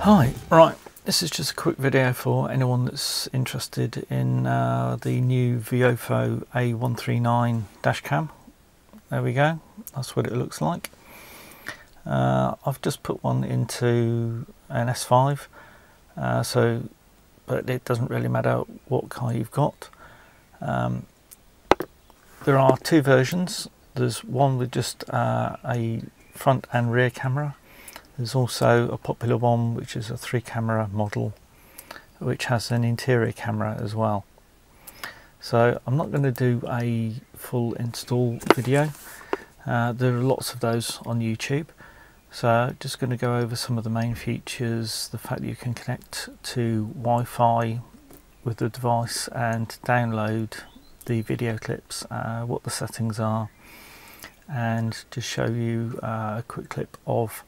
Hi, right, this is just a quick video for anyone that's interested in the new Viofo A139 dashcam. There we go, that's what it looks like. I've just put one into an S5, but it doesn't really matter what car you've got. There are two versions. There's one with just a front and rear camera. There's also a popular one which is a 3-camera model which has an interior camera as well. So I'm not going to do a full install video. There are lots of those on YouTube. So just going to go over some of the main features, the fact that you can connect to Wi-Fi with the device and download the video clips, what the settings are, and to show you a quick clip of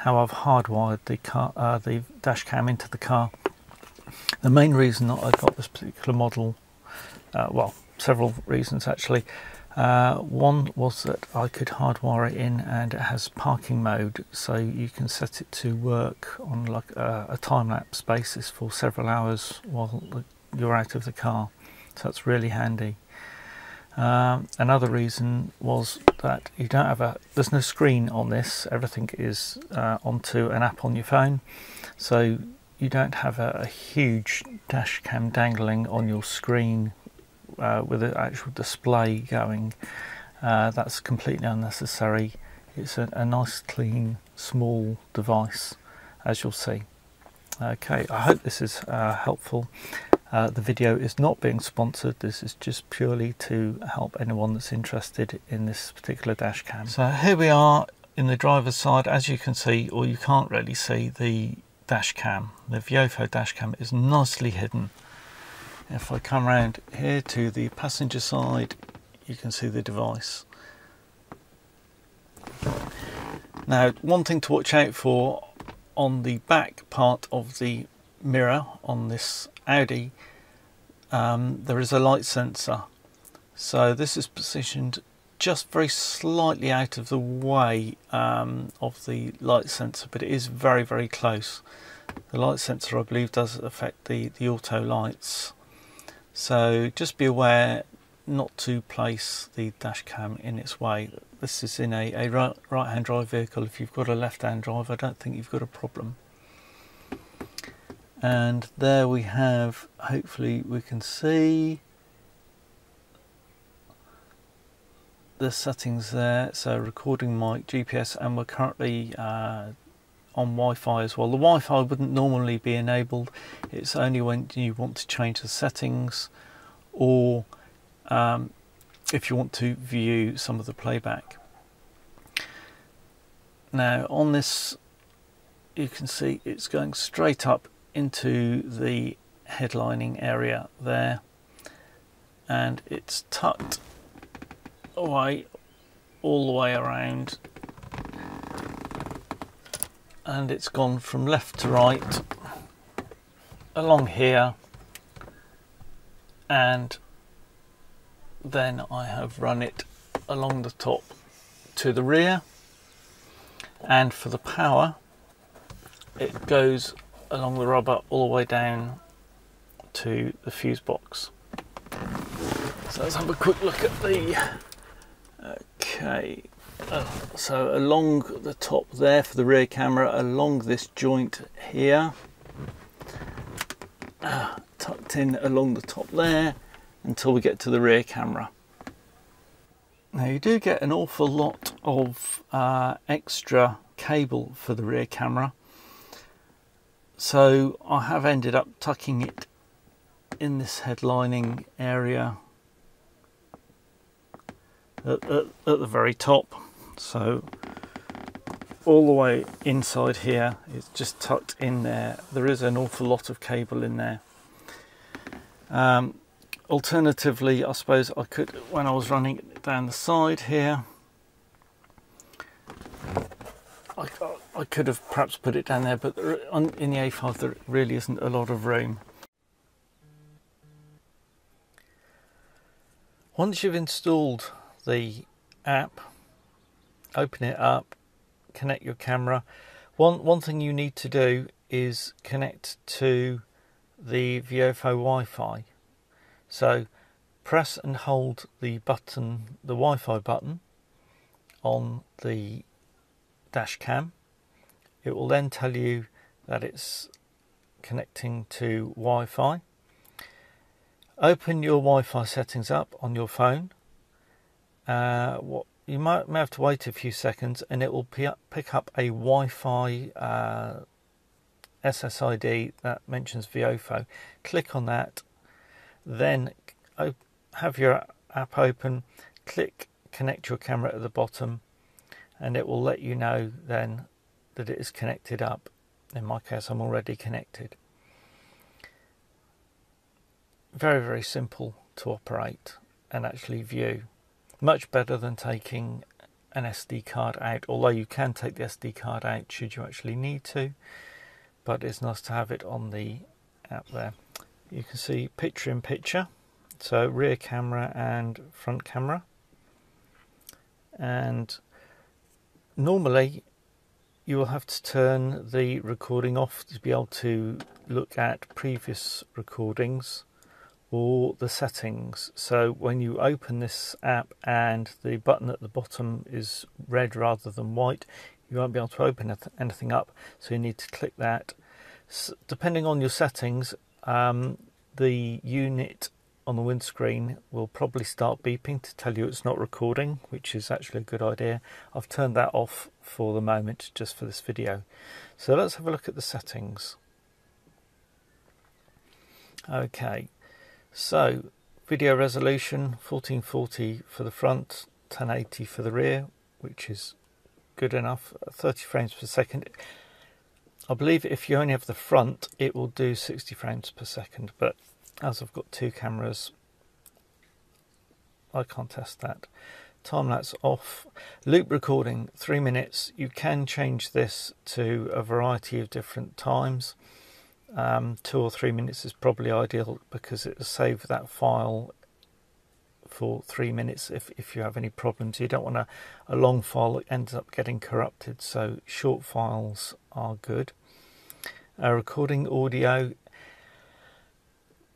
how I've hardwired the dash cam into the car. The main reason that I got this particular model, well, several reasons actually. One was that I could hardwire it in, and it has parking mode, so you can set it to work on like a time-lapse basis for several hours while you're out of the car. So that's really handy. Another reason was that you don't have there's no screen on this. Everything is onto an app on your phone, so you don't have a huge dash cam dangling on your screen with an actual display going. That's completely unnecessary. It's a nice, clean, small device, as you'll see. Okay, I hope this is helpful. The video is not being sponsored. This is just purely to help anyone that's interested in this particular dash cam. So here we are in the driver's side. As you can see, or you can't really see, the dash cam, the Viofo dash cam is nicely hidden. If I come around here to the passenger side, you can see the device. Now, one thing to watch out for on the back part of the mirror on this Audi, there is a light sensor. So this is positioned just very slightly out of the way of the light sensor, but it is very, very close. The light sensor, I believe, does affect the auto lights. So just be aware not to place the dash cam in its way. This is in a right-hand drive vehicle. If you've got a left-hand drive, I don't think you've got a problem. And there we have, hopefully we can see the settings there. So recording mic, GPS, and we're currently on Wi-Fi as well. The Wi-Fi wouldn't normally be enabled. It's only when you want to change the settings, or if you want to view some of the playback. Now on this, you can see it's going straight up into the headlining area there, and it's tucked away all the way around, and it's gone from left to right along here, and then I have run it along the top to the rear. And for the power, it goes along the rubber all the way down to the fuse box. So let's have a quick look at the so along the top there for the rear camera, along this joint here, tucked in along the top there until we get to the rear camera. Now you do get an awful lot of extra cable for the rear camera, so I have ended up tucking it in this headlining area at the very top. So all the way inside here, it's just tucked in there. There is an awful lot of cable in there. Alternatively, I suppose I could, when I was running it down the side here, I could have perhaps put it down there, but in the A5 there really isn't a lot of room. Once you've installed the app, open it up, connect your camera. One thing you need to do is connect to the Viofo Wi-Fi. So press and hold the button, the Wi-Fi button on the dash cam. It will then tell you that it's connecting to Wi-Fi. Open your Wi-Fi settings up on your phone. You may have to wait a few seconds, and it will pick up a Wi-Fi SSID that mentions Viofo. Click on that, then have your app open, click connect your camera at the bottom, and it will let you know then that it is connected up. In my case, I'm already connected. Very, very simple to operate and actually view. Much better than taking an SD card out, although you can take the SD card out should you actually need to, but it's nice to have it on the app there. You can see picture in picture, so rear camera and front camera. And normally you will have to turn the recording off to be able to look at previous recordings or the settings. So when you open this app and the button at the bottom is red rather than white, you won't be able to open anything up, so you need to click that. Depending on your settings, the unit on the windscreen will probably start beeping to tell you it's not recording, which is actually a good idea. I've turned that off for the moment just for this video. So let's have a look at the settings. Okay, so video resolution 1440 for the front, 1080 for the rear, which is good enough. 30 frames per second. I believe if you only have the front, it will do 60 frames per second, but as I've got two cameras, I can't test that. Time lapse off. Loop recording 3 minutes. You can change this to a variety of different times. 2 or 3 minutes is probably ideal because it will save that file for 3 minutes if you have any problems. You don't want a long file that ends up getting corrupted, so short files are good. Recording audio.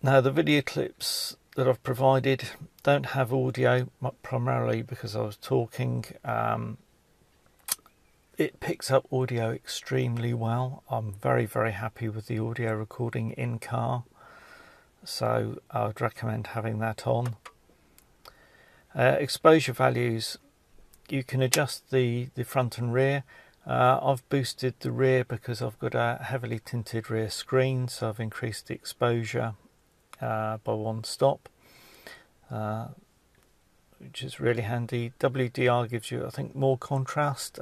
Now the video clips that I've provided don't have audio, primarily because I was talking. It picks up audio extremely well. I'm very, very happy with the audio recording in car, so I would recommend having that on. Exposure values, you can adjust the front and rear. I've boosted the rear because I've got a heavily tinted rear screen, so I've increased the exposure by 1 stop, which is really handy. WDR gives you, I think, more contrast,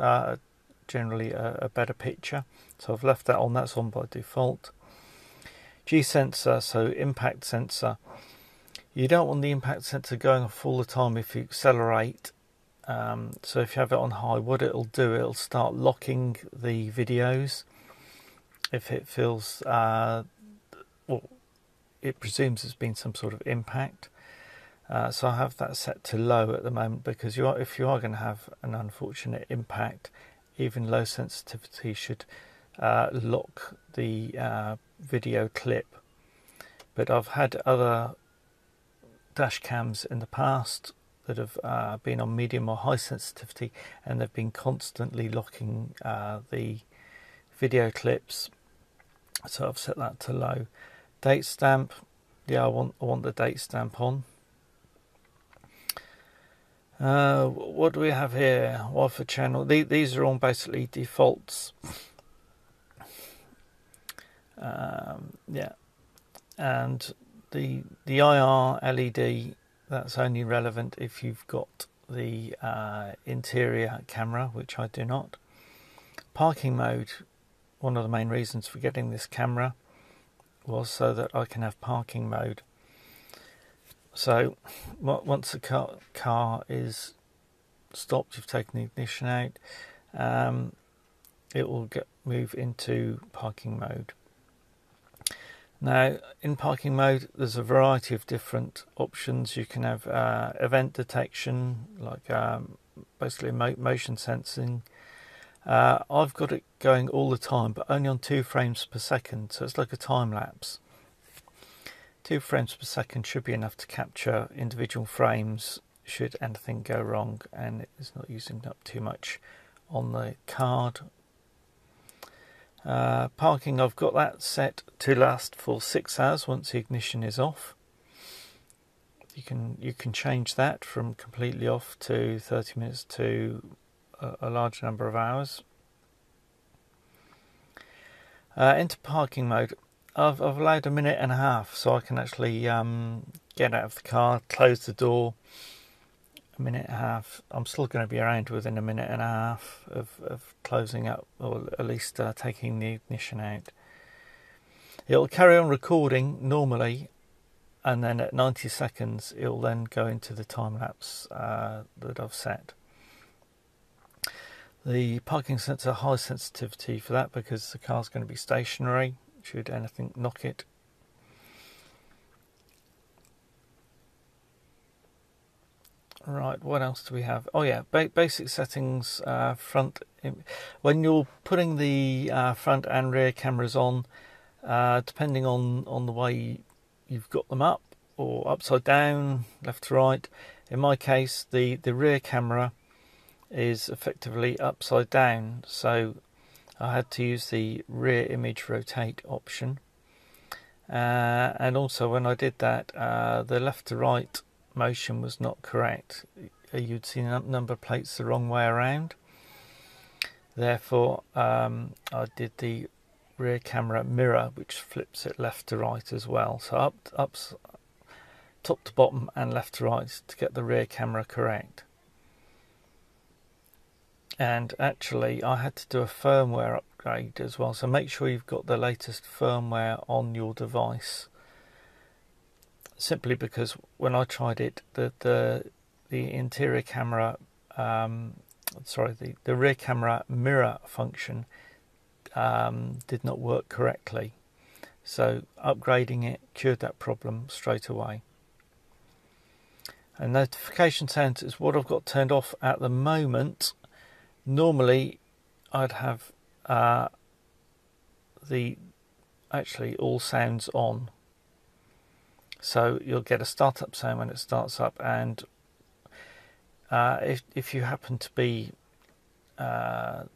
generally a better picture, so I've left that on. That's on by default. G sensor, so impact sensor. You don't want the impact sensor going off all the time if you accelerate. So if you have it on high, what it'll do, it'll start locking the videos if it feels, well, it presumes there's been some sort of impact. So I have that set to low at the moment because if you are going to have an unfortunate impact, even low sensitivity should lock the video clip. But I've had other dash cams in the past that have been on medium or high sensitivity, and they've been constantly locking the video clips, so I've set that to low. Date stamp, yeah, I want the date stamp on. What do we have here? Wi-Fi channel. These are all basically defaults. Yeah, and the IR LED, that's only relevant if you've got the interior camera, which I do not. Parking mode, one of the main reasons for getting this camera was so that I can have parking mode. So once the car is stopped, you've taken the ignition out, it will move into parking mode. Now in parking mode there's a variety of different options. You can have event detection, like basically motion sensing, I've got it going all the time, but only on 2 frames per second, so it's like a time lapse. 2 frames per second should be enough to capture individual frames should anything go wrong, and it's not using up too much on the card. Parking, I've got that set to last for 6 hours once the ignition is off. You can change that from completely off to 30 minutes to a large number of hours. Into parking mode, I've allowed 1.5 minutes so I can actually get out of the car, close the door. 1.5 minutes. I'm still going to be around within 1.5 minutes of closing up, or at least taking the ignition out. It'll carry on recording normally, and then at 90 seconds it'll then go into the time lapse that I've set. The parking sensor, high sensitivity for that because the car's going to be stationary should anything knock it. Right, what else do we have? Oh yeah, basic settings. When you're putting the front and rear cameras on, depending on the way you've got them up, or upside down, left to right. In my case, the rear camera is effectively upside down, so I had to use the rear image rotate option. And also when I did that, the left to right motion was not correct. You'd seen number plates the wrong way around. Therefore, I did the rear camera mirror, which flips it left to right as well. So up top to bottom and left to right to get the rear camera correct. And actually, I had to do a firmware upgrade as well. So make sure you've got the latest firmware on your device. Simply because when I tried it, the interior camera, the rear camera mirror function did not work correctly. So upgrading it cured that problem straight away. And notification sounds is what I've got turned off at the moment. Normally, I'd have actually all sounds on. So you'll get a startup sound when it starts up, and if you happen to be, for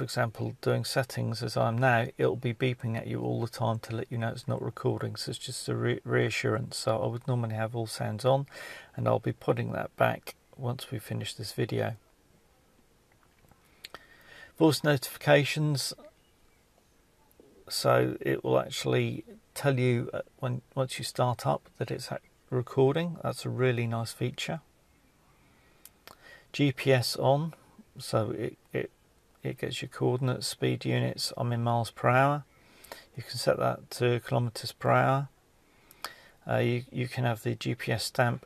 example, doing settings as I'm now, it'll be beeping at you all the time to let you know it's not recording. So it's just a reassurance. So I would normally have all sounds on, and I'll be putting that back once we finish this video. Voice notifications, so it will actually tell you once you start up that it's recording. That's a really nice feature. GPS on, so it gets your coordinates, speed units. I'm in miles per hour. You can set that to kilometers per hour. You can have the GPS stamp.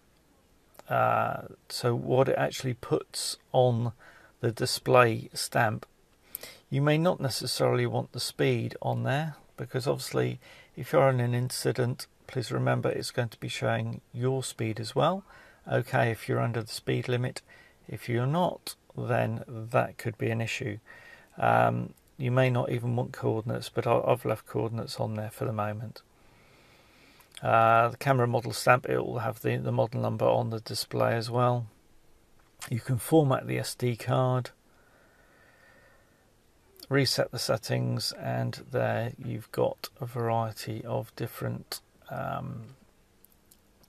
So what it actually puts on the display stamp. You may not necessarily want the speed on there, because obviously if you're in an incident, please remember it's going to be showing your speed as well. Okay, if you're under the speed limit. If you're not, then that could be an issue. You may not even want coordinates, but I've left coordinates on there for the moment. The camera model stamp, it will have the model number on the display as well. You can format the SD card, reset the settings, and there you've got a variety of different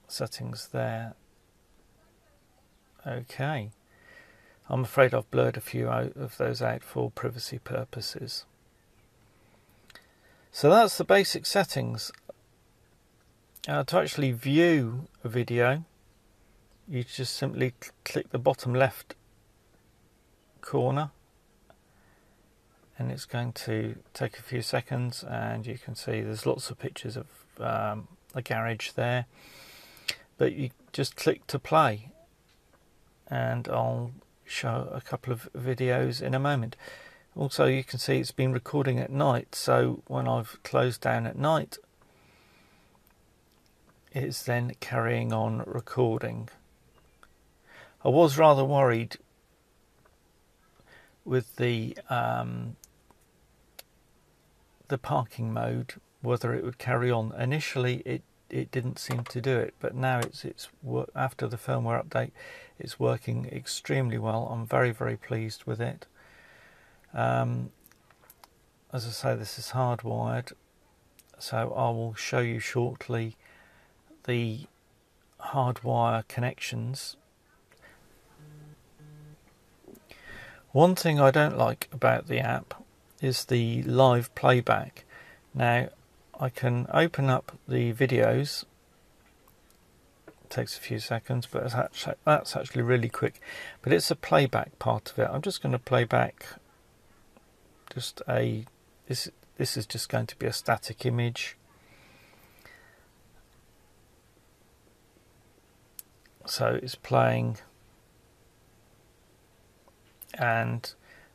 settings there. Okay, I'm afraid I've blurred a few of those out for privacy purposes. So that's the basic settings. To actually view a video, you just simply click the bottom left corner, and it's going to take a few seconds, and you can see there's lots of pictures of a garage there, but you just click to play, and I'll show a couple of videos in a moment. Also, you can see it's been recording at night, so when I've closed down at night, it's then carrying on recording. I was rather worried with the parking mode, whether it would carry on. Initially it didn't seem to do it, but now it's after the firmware update, it's working extremely well. I'm very, very pleased with it. As I say, this is hardwired, so I will show you shortly the hardwire connections. One thing I don't like about the app is the live playback. Now I can open up the videos. It takes a few seconds, but that's actually really quick. But it's a playback part of it. I'm just going to play back just this is just going to be a static image. So it's playing, and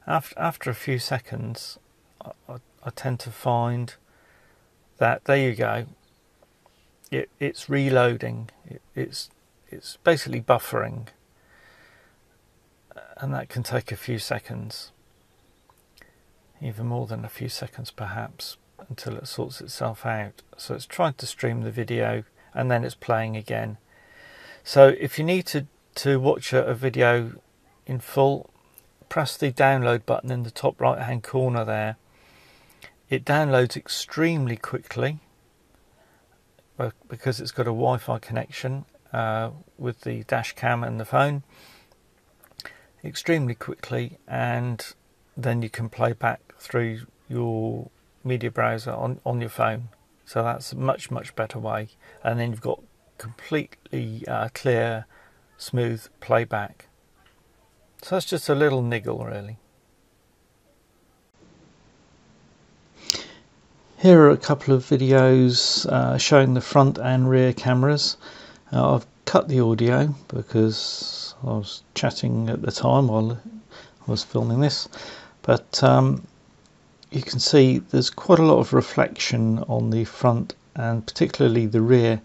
after a few seconds I tend to find that, there you go, it's reloading, it's basically buffering, and that can take a few seconds, even more than a few seconds perhaps, until it sorts itself out. So it's trying to stream the video and then it's playing again. So if you need to watch a video in full, press the download button in the top right hand corner there. It downloads extremely quickly because it's got a Wi-Fi connection with the Dashcam and the phone, extremely quickly, and then you can play back through your media browser on your phone. So that's a much better way, and then you've got completely clear, smooth playback. So that's just a little niggle really. Here are a couple of videos showing the front and rear cameras. I've cut the audio because I was chatting at the time while I was filming this, but you can see there's quite a lot of reflection on the front and particularly the rear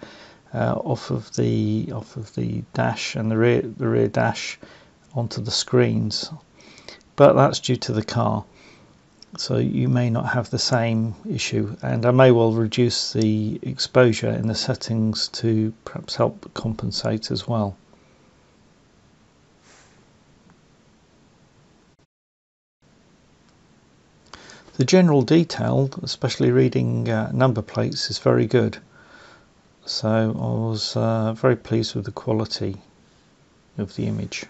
off of the dash and the rear dash onto the screens, but that's due to the car, so you may not have the same issue, and I may well reduce the exposure in the settings to perhaps help compensate as well. The general detail, especially reading number plates, is very good, so I was very pleased with the quality of the image.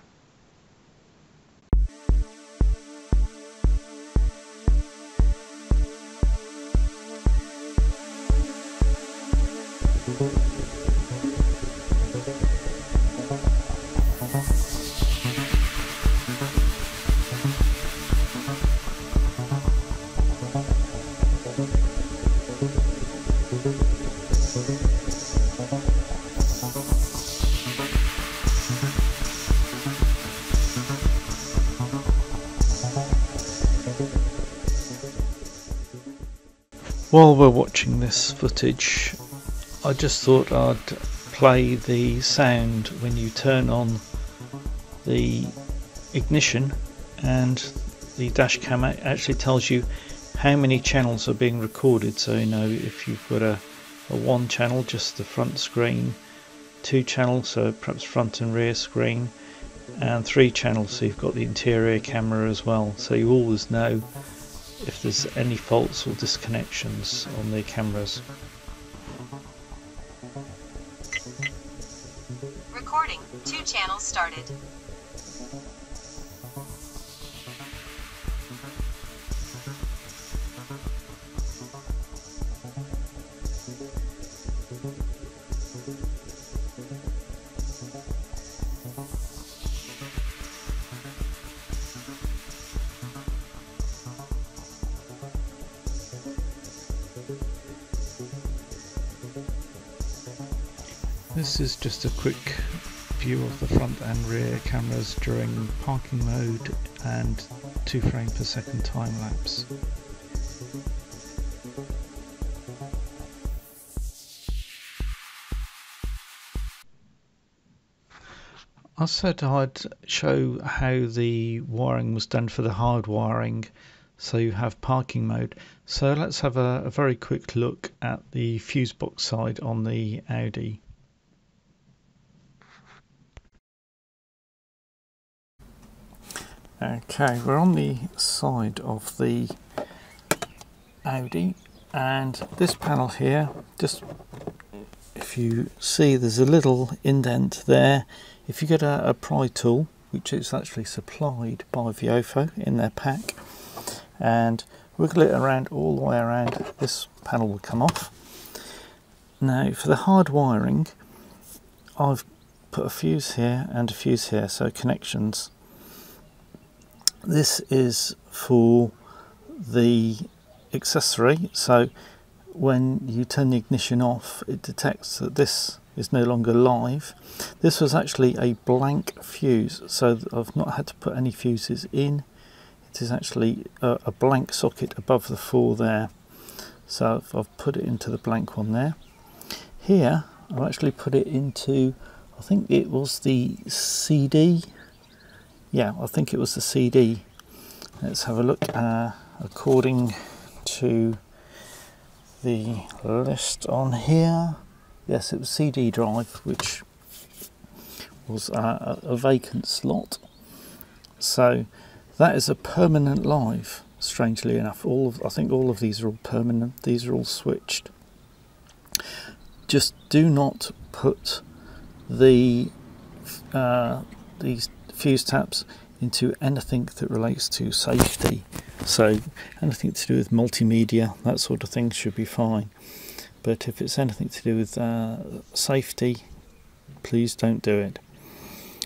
While we're watching this footage, I just thought I'd play the sound when you turn on the ignition, and the Dashcam actually tells you how many channels are being recorded. So you know, if you've got a one channel, just the front screen, 2 channels, so perhaps front and rear screen, and 3 channels, so you've got the interior camera as well, so you always know if there's any faults or disconnections on the cameras. Recording, 2 channels started. This is just a quick view of the front and rear cameras during parking mode and 2 frames per second time lapse. I said I'd show how the wiring was done for the hard wiring, so you have parking mode. So let's have a very quick look at the fuse box side on the Audi. Okay, we're on the side of the Audi, and this panel here, just if you see there's a little indent there. If you get a pry tool, which is actually supplied by Viofo in their pack, and wiggle it around all the way around, this panel will come off. Now for the hard wiring, I've put a fuse here and a fuse here, so connections. This is for the accessory, so when you turn the ignition off, it detects that this is no longer live. This was actually a blank fuse, so I've not had to put any fuses in. It is actually a blank socket above the 4 there, so I've put it into the blank one there. Here I've actually put it into, I think it was the CD. Yeah, I think it was the CD. Let's have a look. According to the list on here, yes, it was CD drive, which was a vacant slot. So that is a permanent live, strangely enough. I think all of these are all permanent. These are all switched. Just do not put these fuse taps into anything that relates to safety. So anything to do with multimedia, that sort of thing should be fine. But if it's anything to do with safety, please don't do it.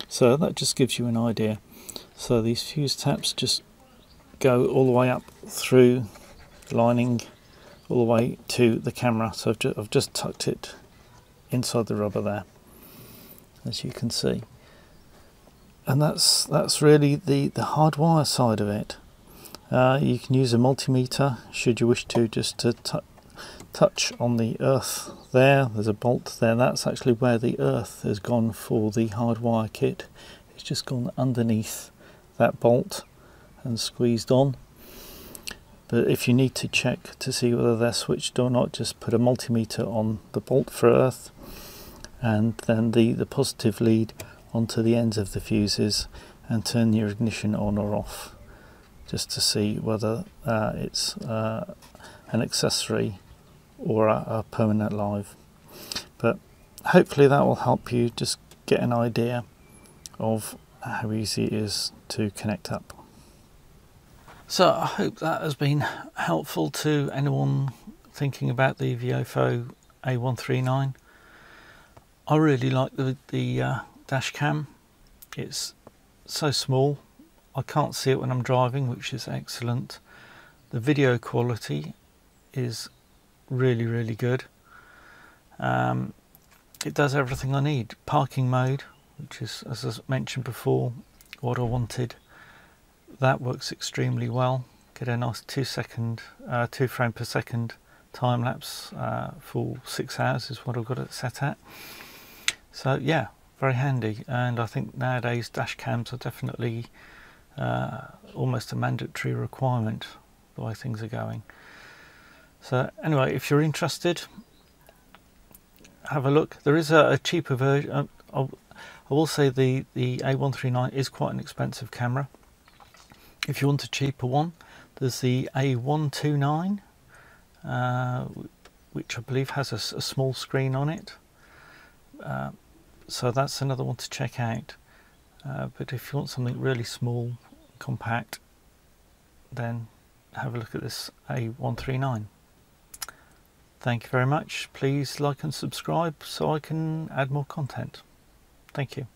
So that just gives you an idea. So these fuse taps just go all the way up through the lining, all the way to the camera. So I've just tucked it inside the rubber there, as you can see. And that's really the hardwire side of it. You can use a multimeter should you wish to, just to touch on the earth there. There's a bolt there. That's actually where the earth has gone for the hardwire kit. It's just gone underneath that bolt and squeezed on. But if you need to check to see whether they're switched or not, just put a multimeter on the bolt for earth, and then the positive lead onto the ends of the fuses, and turn your ignition on or off, just to see whether it's an accessory or a permanent live. But hopefully that will help you just get an idea of how easy it is to connect up. So I hope that has been helpful to anyone thinking about the Viofo A139. I really like the Dashcam. It's so small, I can't see it when I'm driving, which is excellent. The video quality is really, really good. It does everything I need. Parking mode, which is, as I mentioned before, what I wanted. That works extremely well. Get a nice 2 frame per second time lapse for 6 hours is what I've got it set at. So yeah, very handy, and I think nowadays dash cams are definitely almost a mandatory requirement the way things are going. So anyway, if you're interested, have a look. There is a cheaper version. I will say the A139 is quite an expensive camera. If you want a cheaper one, there's the A129, which I believe has a small screen on it. So that's another one to check out. But if you want something really small, compact, then have a look at this A139. Thank you very much. Please like and subscribe so I can add more content. Thank you.